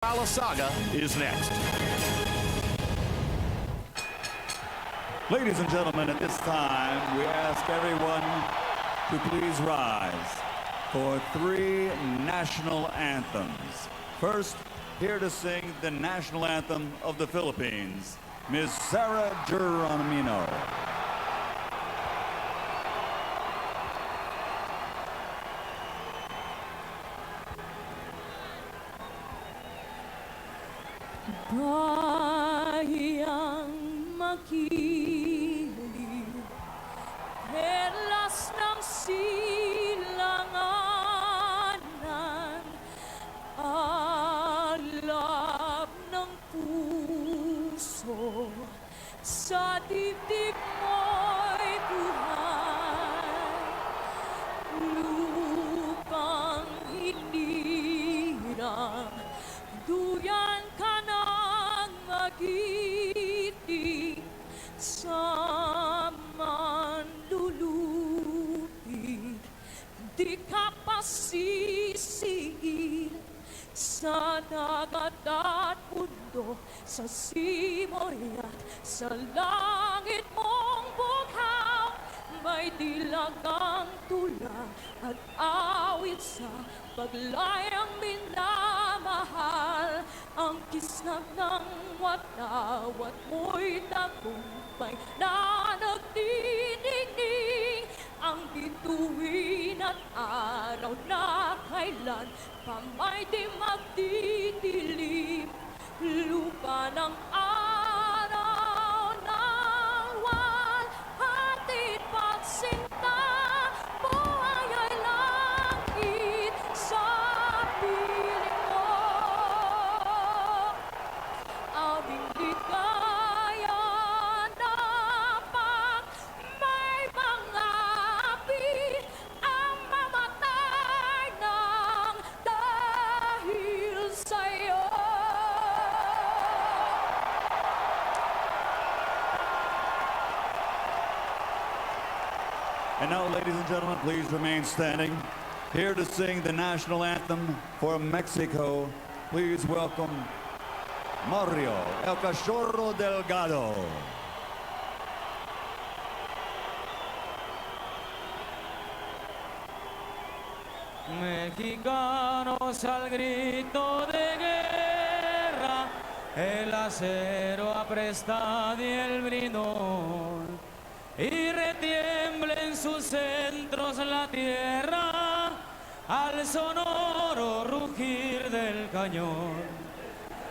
PACQUIAO saga is next. Ladies and gentlemen, at this time, we ask everyone to please rise for 3 national anthems. First, here to sing the national anthem of the Philippines, Ms. Sarah Geronimo. Bayang makiling, perlas ng silanganan, alab ng puso, sa dibdib mo'y buhay, lupang hinirang, duyan ka ng magiting sa manlulupit, di ka pasisiil sa dagat at mundo, sa simoy at sa langit mong bughaw, may dilagang tula at awit sa paglayang minamahal, ang kisnag ng watawat mo'y tagumpay na nagdidingding, ang bituin at araw na kailan pa may di magdidilim, lupa ng araw ng walhatid pagsinta, buhay ay langit sa piling mo, aming ligaya dapat may mga api ang mamatay ng dahil sa'yo. And now, ladies and gentlemen, please remain standing. Here to sing the national anthem for Mexico, please welcome Mario El Cachorro Delgado. Mexicanos al grito de guerra, el acero apresta y el brinón, y retiembla en sus centros la tierra al sonoro rugir del cañón,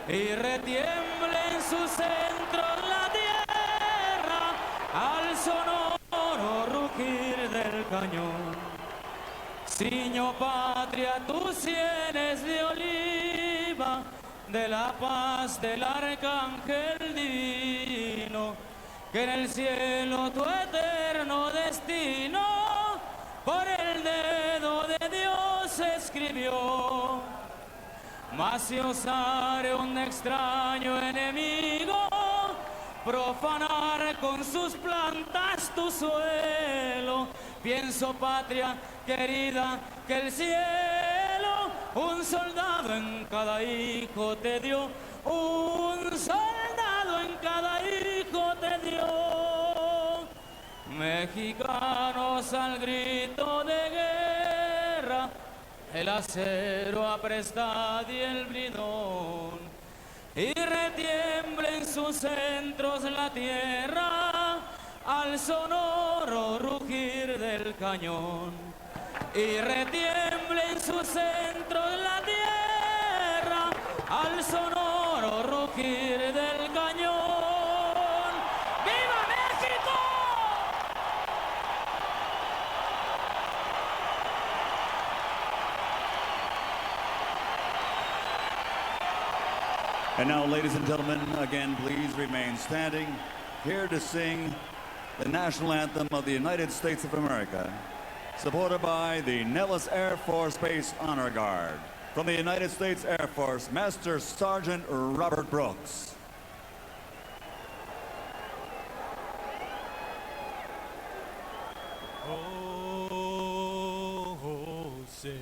y retiembla en sus centros la tierra al sonoro rugir del cañón. Ciño patria, tus sienes de oliva, de la paz del arcángel divino, que en el cielo tu eterno destino por el dedo de Dios escribió. Mas si osare un extraño enemigo profanar con sus plantas tu suelo, pienso, patria querida, que el cielo un soldado en cada hijo te dio, un soldado en cada hijo te dio. Mexicanos al grito de guerra, el acero apresta y el bridón, y retiembla en sus centros la tierra al sonoro rugir del cañón, y retiembla en sus centros la tierra al sonoro rugir del cañón. ¡Viva México! And now, ladies and gentlemen, again, please remain standing. Here to sing the national anthem of the United States of America, supported by the Nellis Air Force Base Honor Guard. From the United States Air Force, Master Sergeant Robert Brooks. Oh, say,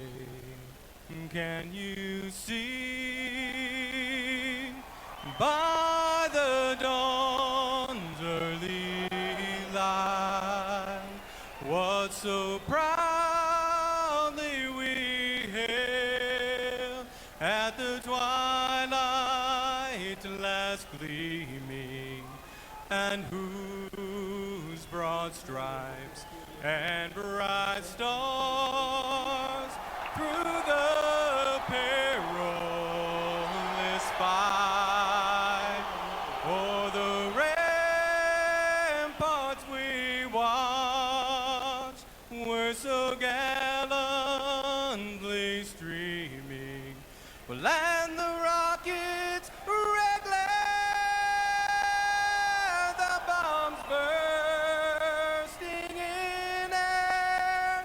can you see by the dawn's early light, what so proudly we hailed at the twilight last gleaming, and whose broad stripes and bright stars through the perilous fight o'er the ramparts we watched were so gallantly streaming. Well, and the rockets regular, the bombs bursting in air,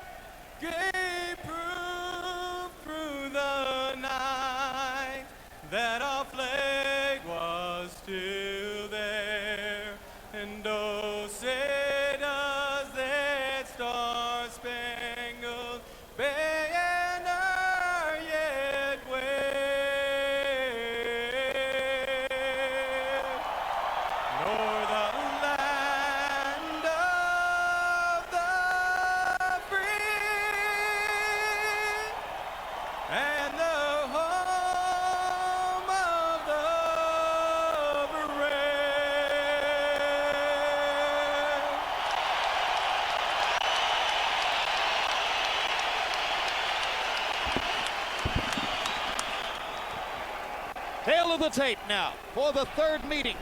gave proof through the night that our flag was still there. And oh, say does that star-spangled banner yet wave, nor the land of the free and the home of the brave. Tail of the tape now for the third meeting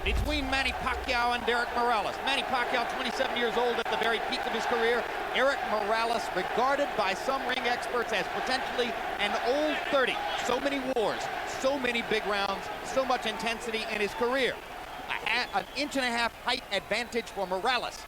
between Manny Pacquiao and Eric Morales. Manny Pacquiao, 27 years old at the very peak of his career. Eric Morales, regarded by some ring experts as potentially an old 30. So many wars, so many big rounds, so much intensity in his career. An inch-and-a-half height advantage for Morales.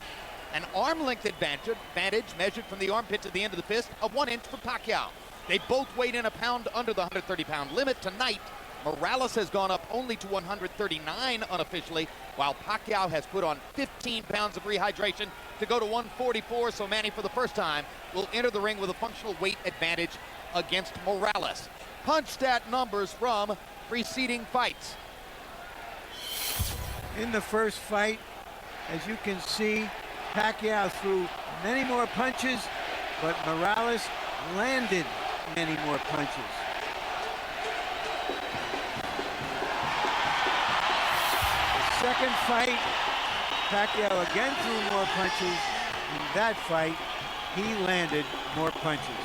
An arm-length advantage measured from the armpit to the end of the fist of 1 inch for Pacquiao. They both weighed in a pound under the 130-pound limit tonight. Morales has gone up only to 139 unofficially, while Pacquiao has put on 15 pounds of rehydration to go to 144. So Manny, for the first time, will enter the ring with a functional weight advantage against Morales. Punch stat numbers from preceding fights. In the first fight, as you can see, Pacquiao threw many more punches, but Morales landed many more punches. The second fight, Pacquiao again threw more punches. In that fight, he landed more punches.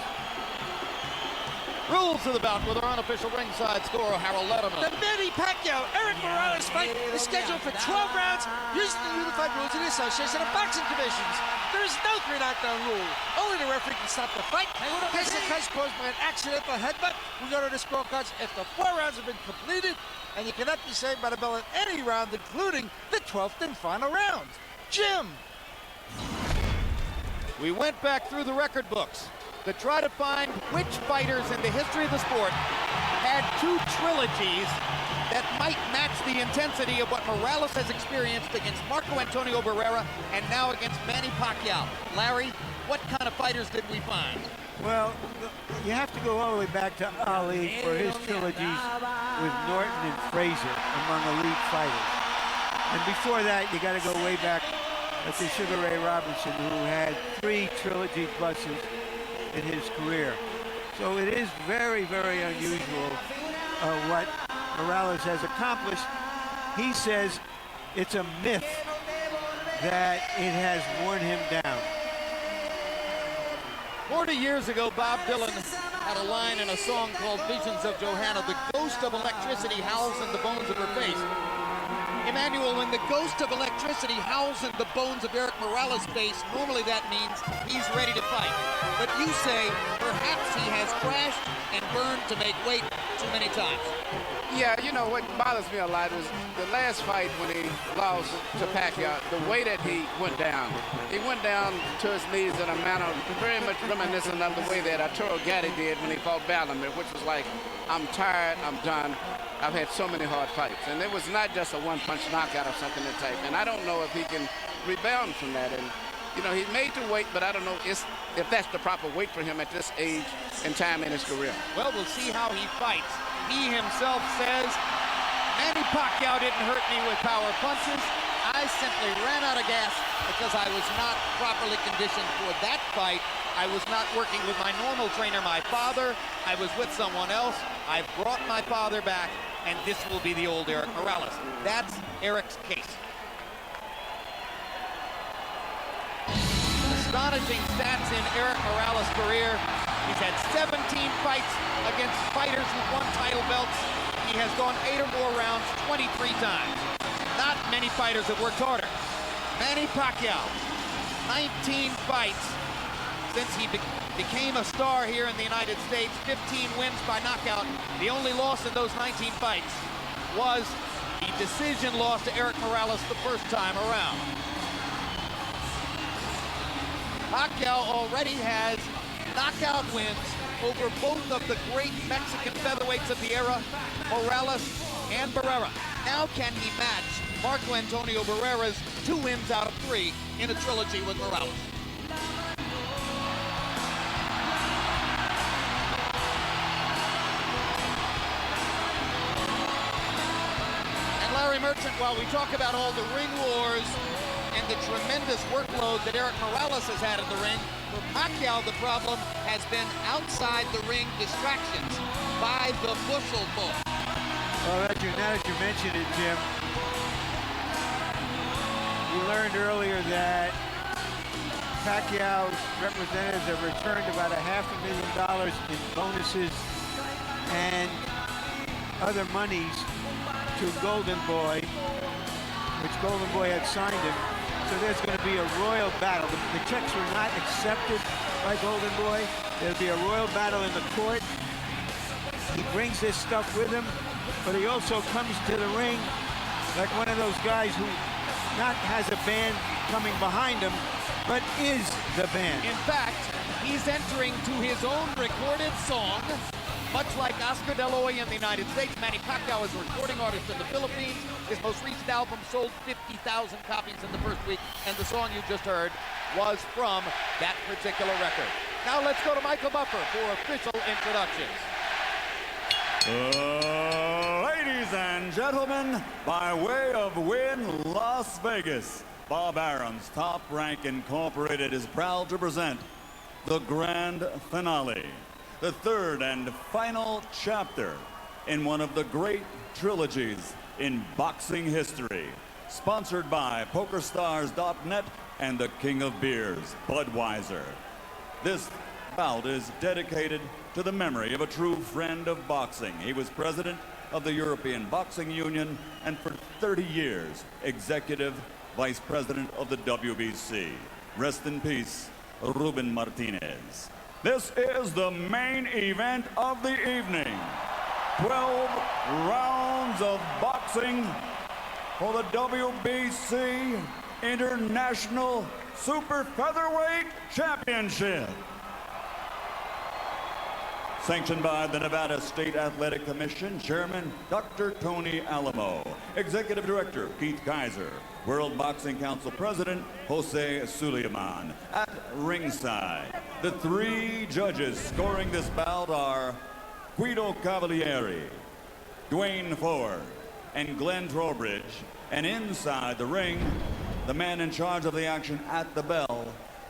Rules of the bout with our unofficial ringside scorer, Harold Letterman. The Manny Pacquiao-Eric Morales fight is scheduled for 12 rounds using the unified rules of the Association of Boxing Commissions. There is no 3 knockdown rule. Only the referee can stop the fight. In case of cuts caused by an accidental headbutt, we go to the scorecards after 4 rounds have been completed, and you cannot be saved by the bell in any round, including the 12th and final round. Jim. We went back through the record books to try to find which fighters in the history of the sport had 2 trilogies that might match the intensity of what Morales has experienced against Marco Antonio Barrera and now against Manny Pacquiao. Larry, what kind of fighters did we find? Well, you have to go all the way back to Ali for his trilogies with Norton and Frazier among elite fighters. And before that, you got to go way back to Sugar Ray Robinson, who had 3 trilogy pluses in his career. So it is very, very unusual what Morales has accomplished. He says it's a myth that it has worn him down. 40 years ago, Bob Dylan had a line in a song called Visions of Johanna. The ghost of electricity howls in the bones of her face. Emmanuel, when the ghost of electricity howls in the bones of Eric Morales' face, normally that means he's ready to fight. But you say perhaps he has crashed and burned to make weight too many times. Yeah, you know, what bothers me a lot was the last fight when he lost to Pacquiao, the way that he went down. He went down to his knees in a manner very much reminiscent of the way that Arturo Gatti did when he fought Bellamir, which was like, I'm tired, I'm done. I've had so many hard fights. And it was not just a one-punch knockout or something to type. And I don't know if he can rebound from that. And, you know, he's made to weight, but I don't know if that's the proper weight for him at this age and time in his career. Well, we'll see how he fights. He himself says Manny Pacquiao didn't hurt me with power punches. I simply ran out of gas because I was not properly conditioned for that fight. I was not working with my normal trainer, my father. I was with someone else. I brought my father back, and this will be the old Eric Morales. That's Eric's case. Astonishing stats in Eric Morales' career. He's had 17 fights against fighters who won title belts. He has gone 8 or more rounds 23 times. Not many fighters have worked harder. Manny Pacquiao, 19 fights since he became a star here in the United States, 15 wins by knockout. The only loss in those 19 fights was the decision loss to Eric Morales the first time around. Pacquiao already has knockout wins over both of the great Mexican featherweights of the era, Morales and Barrera. Now can he match Marco Antonio Barrera's 2 wins out of 3 in a trilogy with Morales? And Larry Merchant, while we talk about all the ring wars and the tremendous workload that Eric Morales has had in the ring, for Pacquiao, the problem has been outside the ring distractions by the bushel bull. Well, now that you mentioned it, Jim, we learned earlier that Pacquiao's representatives have returned about $500,000 in bonuses and other monies to Golden Boy, which Golden Boy had signed him. So there's going to be a royal battle. The checks were not accepted by Golden Boy. There'll be a royal battle in the court. He brings this stuff with him, but he also comes to the ring like one of those guys who not has a band coming behind him, but is the band. In fact, he's entering to his own recorded song, much like Oscar De La Hoya in the United States. Manny Pacquiao is a recording artist in the Philippines. His most recent album sold 50,000 copies in the first week, and the song you just heard was from that particular record. Now let's go to Michael Buffer for official introductions. Ladies and gentlemen, by way of Wynn, Las Vegas, Bob Arum's Top Rank Incorporated is proud to present the grand finale, the third and final chapter in one of the great trilogies in boxing history, sponsored by PokerStars.net and the King of Beers, Budweiser. This bout is dedicated to the memory of a true friend of boxing. He was president of the European Boxing Union and for 30 years, executive vice president of the WBC. Rest in peace, Ruben Martinez. This is the main event of the evening. 12 rounds of boxing for the WBC International Super Featherweight Championship. Sanctioned by the Nevada State Athletic Commission, Chairman Dr. Tony Alamo, Executive Director Keith Kaiser, World Boxing Council President Jose Suleiman. At ringside, the 3 judges scoring this bout are Guido Cavalieri, Dwayne Ford, and Glenn Trowbridge. And inside the ring, the man in charge of the action at the bell,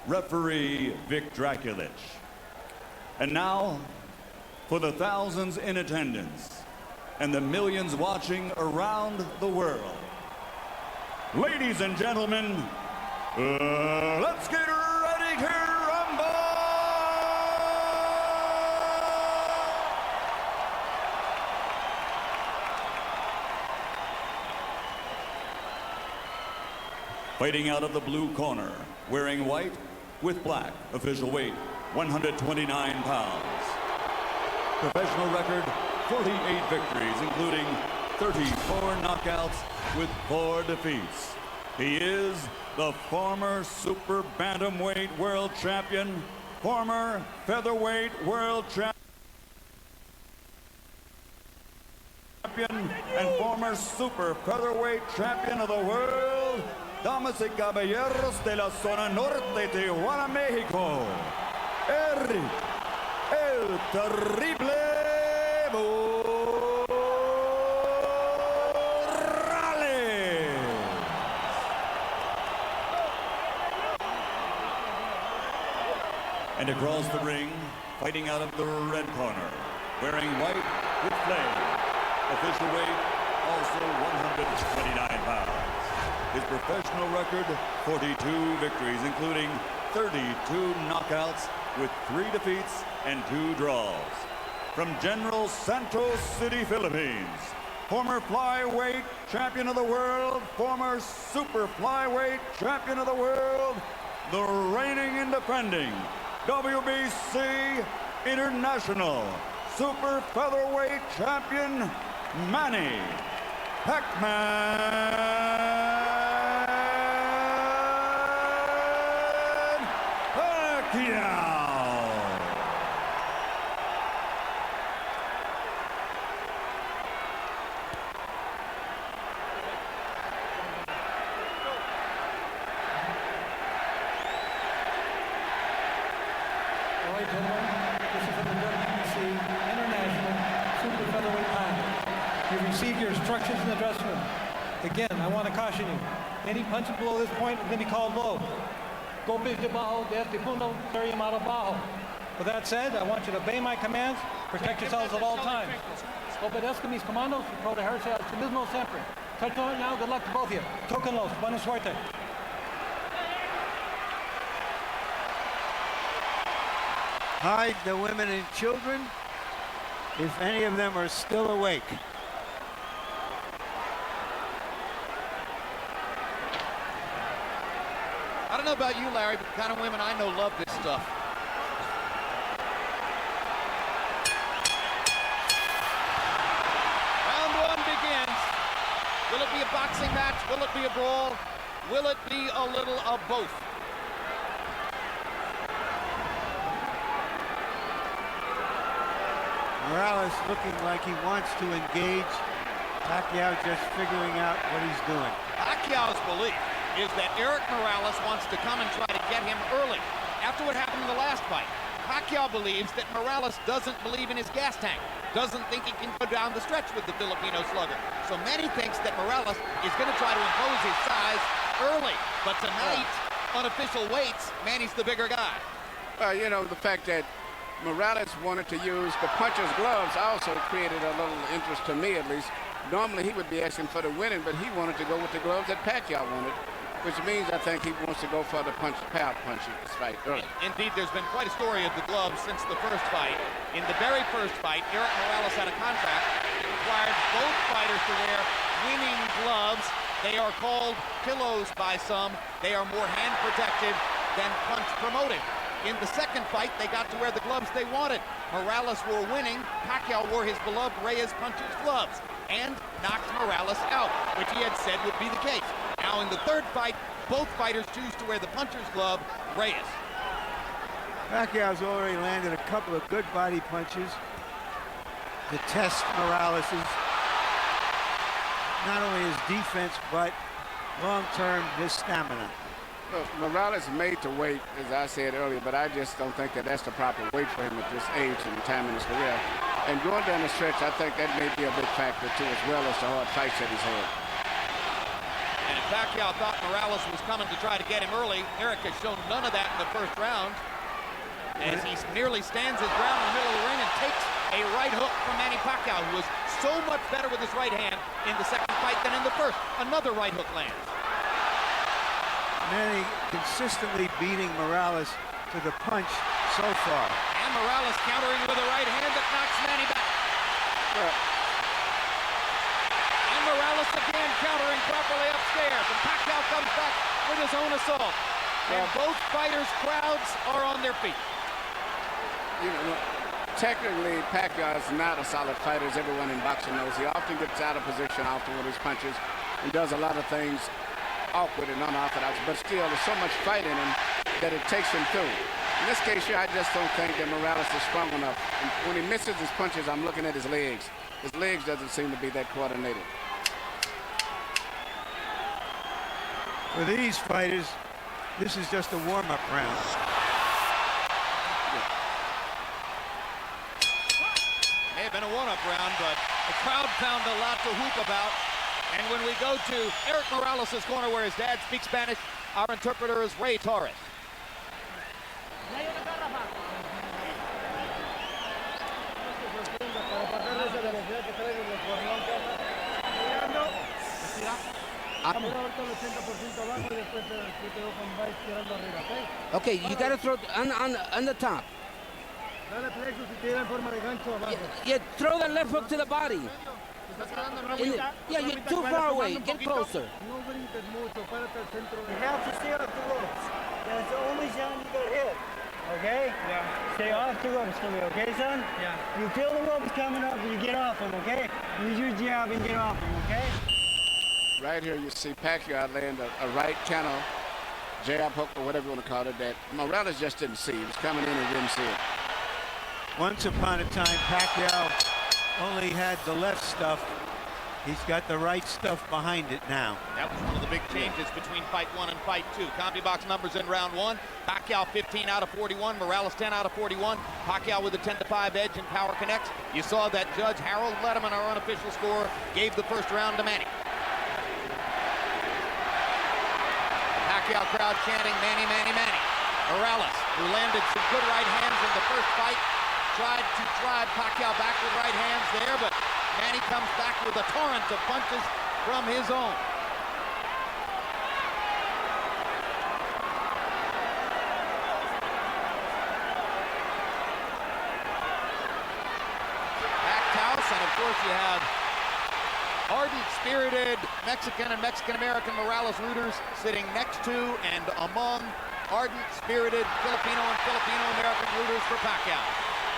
referee Vic Draculich. And now, for the thousands in attendance and the millions watching around the world, ladies and gentlemen, let's get ready to rumble! Fighting out of the blue corner, wearing white with black, official weight 129 pounds. Professional record, 48 victories, including 34 knockouts with 4 defeats. He is the former super bantamweight world champion, former featherweight world champion, and former super featherweight champion of the world, damas y caballeros de la zona norte, Tijuana, Mexico, Eric El Terrible Morales. And across the ring, fighting out of the red corner, wearing white with flame, official weight also 129 pounds. His professional record, 42 victories, including 32 knockouts with 3 defeats and 2 draws. From General Santos City, Philippines, former flyweight champion of the world, former super flyweight champion of the world, the reigning and defending WBC International Super Featherweight Champion, Manny PACQUIAO. All right, gentlemen, this is for the WBC International Super Featherweight Title. You've received your instructions in the dressing room. Again, I want to caution you. Any punches below this point are going to be called low. Golpes debajo de este punto será llamado bajo. With that said, I want you to obey my commands. Protect yourselves at all times. Obedezca mis comandos y protegerse a sí mismo siempre. Touch on it now. Good luck to both of you. Tóquenlos. Buena suerte. Hide the women and children if any of them are still awake. I don't know about you, Larry, but the kind of women I know love this stuff. Round 1 begins. Will it be a boxing match? Will it be a brawl? Will it be a little of both? Morales looking like he wants to engage. Pacquiao just figuring out what he's doing. Pacquiao's belief is that Eric Morales wants to come and try to get him early. After what happened in the last fight, Pacquiao believes that Morales doesn't believe in his gas tank, doesn't think he can go down the stretch with the Filipino slugger. So Manny thinks that Morales is going to try to impose his size early. But tonight, unofficial weights, Manny's the bigger guy. You know, the fact that Morales wanted to use the puncher's gloves also created a little interest to me, at least. Normally he would be asking for the winning, but he wanted to go with the gloves that Pacquiao wanted, which means I think he wants to go for the power punching this fight early. Indeed, there's been quite a story of the gloves since the first fight. In the very first fight, Eric Morales had a contract that required both fighters to wear winning gloves. They are called pillows by some. They are more hand protective than punch promoting. In the second fight, they got to wear the gloves they wanted. Morales wore winning. Pacquiao wore his beloved Reyes puncher's gloves and knocked Morales out, which he had said would be the case. Now in the third fight, both fighters choose to wear the puncher's glove, Reyes. Pacquiao's already landed a couple of good body punches to test Morales's, not only his defense, but long-term his stamina. Look, Morales is made to wait, as I said earlier, but I just don't think that that's the proper weight for him at this age and time in his career. And going down the stretch, I think that may be a big factor, too, as well as the hard fights that he's had. And if Pacquiao thought Morales was coming to try to get him early, Eric has shown none of that in the first round, as he nearly stands his ground in the middle of the ring and takes a right hook from Manny Pacquiao, who was so much better with his right hand in the second fight than in the first. Another right hook lands. Manny consistently beating Morales to the punch so far. And Morales countering with a right hand that knocks Manny back. And Morales again countering properly upstairs. And Pacquiao comes back with his own assault. And both fighters' crowds are on their feet. You know, technically, Pacquiao is not a solid fighter, as everyone in boxing knows. He often gets out of position often with his punches and does a lot of things awkward and unorthodox, but still there's so much fight in him that it takes him through. In this case here, I just don't think that Morales is strong enough. And when he misses his punches, I'm looking at his legs. His legs doesn't seem to be that coordinated. For these fighters, this is just a warm-up round. May have been a one-up round, but the crowd found a lot to whoop about. And when we go to Eric Morales' corner where his dad speaks Spanish, our interpreter is Ray Torres. Okay, you gotta throw on the top. Yeah, throw that left hook to the body. Yeah, you're too far away. Get closer. You have to stay off the ropes. That's the only sound you can hit. Okay? Yeah. Stay off the ropes for me, okay, son? Yeah. You feel the ropes coming up, you get off them, okay? Use your jab and get off them, okay? Right here, you see Pacquiao land a right channel, jab hook or whatever you want to call it, that Morales just didn't see. He was coming in and didn't see it. Once upon a time, Pacquiao only had the left stuff. He's got the right stuff behind it now. That was one of the big changes between fight 1 and fight 2. CompuBox numbers in round 1. Pacquiao 15 out of 41. Morales 10 out of 41. Pacquiao with a 10-5 edge in Power Connects. You saw that Judge Harold Letterman, our unofficial scorer, gave the first round to Manny. Pacquiao crowd chanting, Manny, Manny, Manny. Morales, who landed some good right hands in the first fight, tried to drive Pacquiao back with right hands there, but Manny comes back with a torrent of punches from his own. Packed house, and of course you have ardent, spirited Mexican and Mexican-American Morales rooters sitting next to and among ardent, spirited Filipino and Filipino-American rooters for Pacquiao.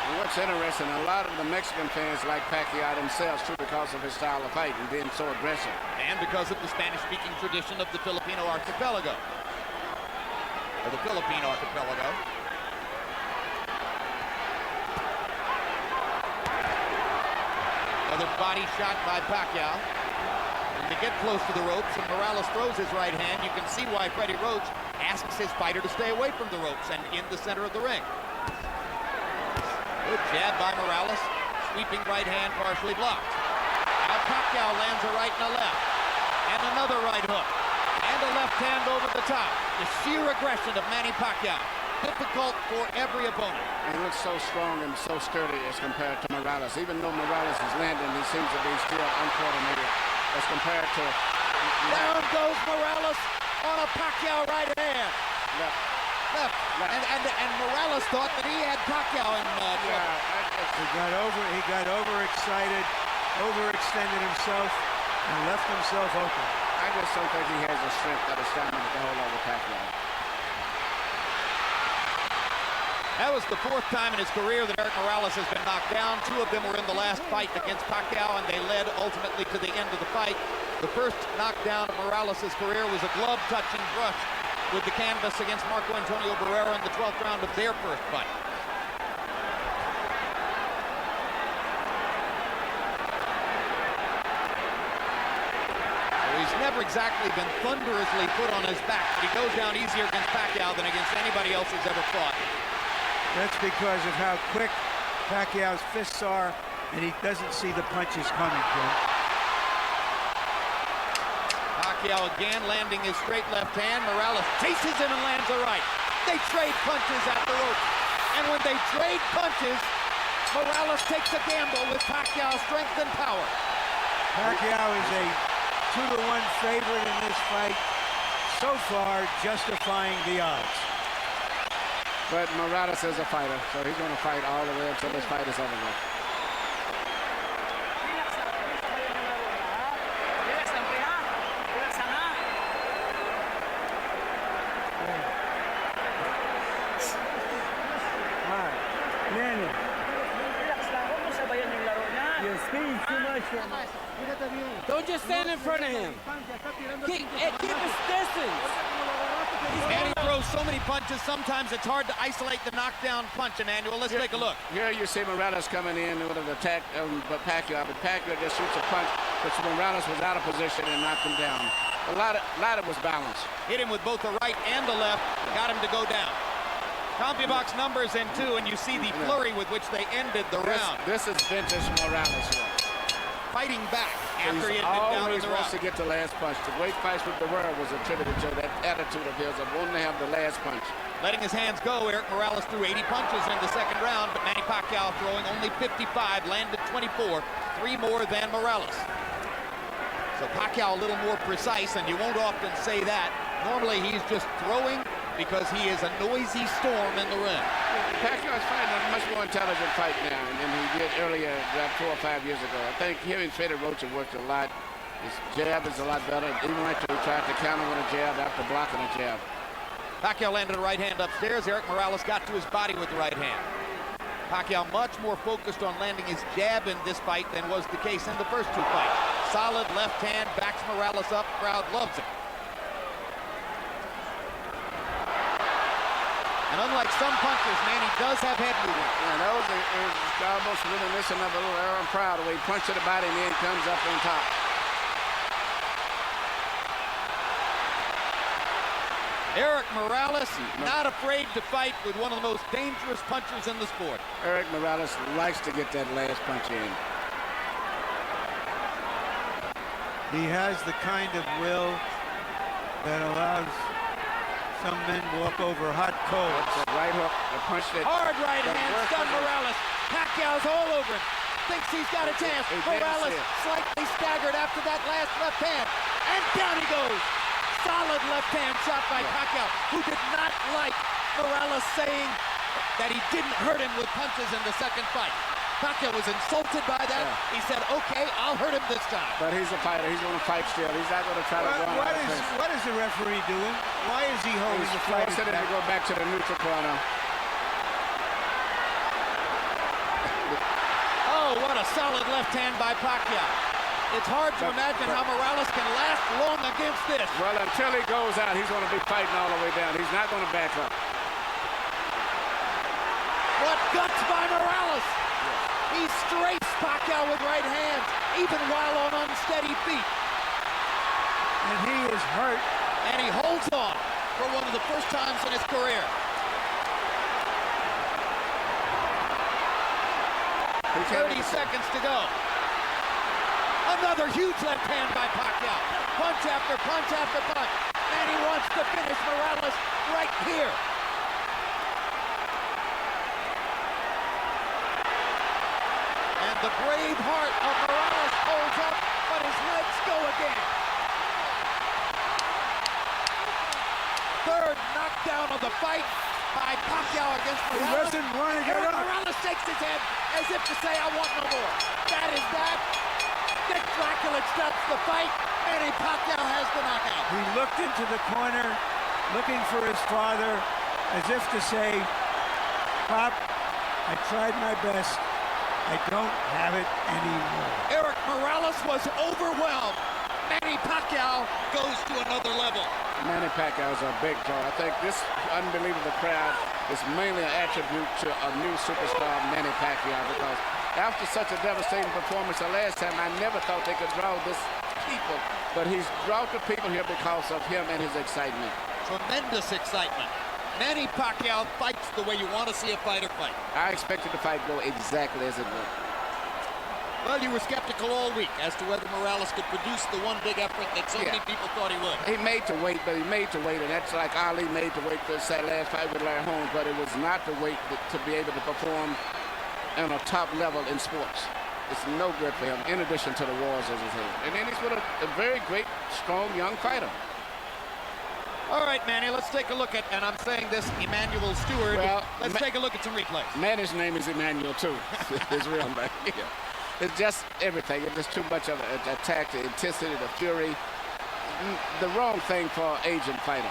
And what's interesting, a lot of the Mexican fans like Pacquiao themselves too because of his style of fight and being so aggressive. And because of the Spanish-speaking tradition of the Filipino archipelago. Or the Philippine archipelago. Another body shot by Pacquiao. And to get close to the ropes, and Morales throws his right hand, you can see why Freddie Roach asks his fighter to stay away from the ropes and in the center of the ring. Good jab by Morales, sweeping right hand partially blocked. Now Pacquiao lands a right and a left, and another right hook, and a left hand over the top. The sheer aggression of Manny Pacquiao, difficult for every opponent. He looks so strong and so sturdy as compared to Morales. Even though Morales is landing, he seems to be still uncoordinated as compared to... Down goes Morales on a Pacquiao right hand. Left. And Morales thought that he had Pacquiao in He got overexcited, overextended himself, and left himself open. I just don't think he has the strength or the stamina to hold over Pacquiao. That was the 4th time in his career that Eric Morales has been knocked down. 2 of them were in the last fight against Pacquiao, and they led ultimately to the end of the fight. The first knockdown of Morales' career was a glove-touching brush with the canvas against Marco Antonio Barrera in the 12th round of their first fight. So he's never exactly been thunderously put on his back, but he goes down easier against Pacquiao than against anybody else he's ever fought. That's because of how quick Pacquiao's fists are, and he doesn't see the punches coming, Jim. Pacquiao again landing his straight left hand. Morales chases him and lands a right. They trade punches at the rope. And when they trade punches, Morales takes a gamble with Pacquiao's strength and power. Pacquiao is a 2-to-1 favorite in this fight. So far, justifying the odds. But Morales is a fighter, so he's going to fight all the way until this fight is over with. Don't just stand in front of him. Keep his distance. Manny throws so many punches, sometimes it's hard to isolate the knockdown punch, Emmanuel. Let's take a look. Here you see Morales coming in with an attack, but Pacquiao just shoots a punch, but Morales was out of position and knocked him down. A lot of was balanced. Hit him with both the right and the left, got him to go down. CompuBox numbers in 2, and you see the flurry with which they ended the round. This is vintage Morales here. Fighting back after he had been down in the round. He always wants to get the last punch. The great fights with the world was attributed to that attitude of his of wanting to have the last punch. Letting his hands go, Eric Morales threw 80 punches in the second round, but Manny Pacquiao throwing only 55, landed 24. 3 more than Morales. So Pacquiao a little more precise, and you won't often say that. Normally he's just throwing because he is a noisy storm in the ring. Pacquiao is fighting a much more intelligent fight now than he did earlier, about 4 or 5 years ago. I think him and Freddie Roach have worked a lot. His jab is a lot better. Even after he tried to counter with a jab after blocking a jab. Pacquiao landed a right hand upstairs. Erik Morales got to his body with the right hand. Pacquiao much more focused on landing his jab in this fight than was the case in the first 2 fights. Solid left hand, backs Morales up, crowd loves him. And unlike some punchers, Manny does have head movement. Yeah, that was almost reminiscent of a little Aaron Proud, the way he punched to the body and then comes up on top. Erik Morales, not afraid to fight with one of the most dangerous punchers in the sport. Erik Morales likes to get that last punch in. He has the kind of will that allows some men walk over hot coals. Right hook, the punch that... Hard right hand, stun Morales. Pacquiao's all over him. Thinks he's got a chance. Morales slightly staggered after that last left hand. And down he goes. Solid left hand shot by Pacquiao, who did not like Morales saying that he didn't hurt him with punches in the second fight. Pacquiao was insulted by that. He said, okay, I'll hurt him this time. But he's a fighter. He's going to fight still. He's not going to try to run out of pace. What is the referee doing? Why is he holding the fight? He's forcing him to go back to the neutral corner. Oh, what a solid left hand by Pacquiao. It's hard to imagine how Morales can last long against this. Well, until he goes out, he's going to be fighting all the way down. He's not going to back up. What guts by Morales. He strafes Pacquiao with right hands, even while on unsteady feet. And he is hurt. And he holds on for one of the first times in his career. 30 seconds to go. Another huge left hand by Pacquiao. Punch after punch after punch. And he wants to finish Morales right here. And the brave heart of Morales holds up, but his legs go again. Third knockdown of the fight by Pacquiao against Morales. He doesn't want to get up. Morales shakes his head as if to say, I want no more. That is that. Dick Dracula stops the fight. Manny Pacquiao has the knockout. He looked into the corner, looking for his father, as if to say, Pop, I tried my best. I don't have it anymore. Erik Morales was overwhelmed. Manny Pacquiao goes to another level. Manny Pacquiao is a big draw. I think this unbelievable crowd is mainly an attribute to a new superstar, Manny Pacquiao, because after such a devastating performance the last time, I never thought they could draw this people. But he's brought the people here because of him and his excitement. Tremendous excitement. Manny Pacquiao fights the way you want to see a fighter fight. I expected the fight to go exactly as it would. Well, you were skeptical all week as to whether Morales could produce the one big effort that so many people thought he would. He made to wait, but he made to wait, and that's like Ali made to wait for that last fight with Larry Holmes, but it was not to wait to be able to perform on a top level in sports. It's no good for him, in addition to the wars as he's had. And then he's with a very great, strong, young fighter. All right, Manny, let's take a look at, and I'm saying this, Emmanuel Stewart. Well, let's take a look at some replays. Manny's name is Emmanuel, too. His real name. Yeah. It's just everything. It's just too much of an attack, the intensity, the fury. The wrong thing for an aging fighter.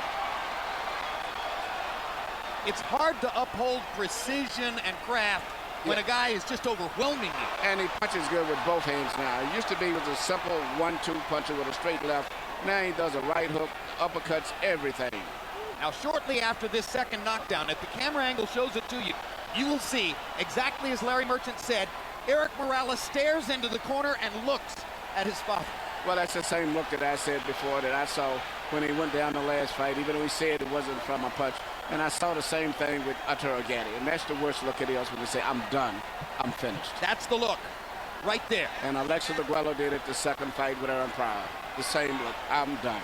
It's hard to uphold precision and craft when a guy is just overwhelming you. And he punches good with both hands now. It used to be with a simple 1-2 puncher with a straight left. Now he does a right hook, uppercuts, everything. Now, shortly after this second knockdown, if the camera angle shows it to you, you will see, exactly as Larry Merchant said, Erik Morales stares into the corner and looks at his father. Well, that's the same look that I said before that I saw when he went down the last fight, even though he said it wasn't from a punch. And I saw the same thing with Arturo Gatti. And that's the worst look it is when you say, I'm done, I'm finished. That's the look, right there. And Alexa Deguello did it the second fight with Aaron Pryor. The same look, I'm done.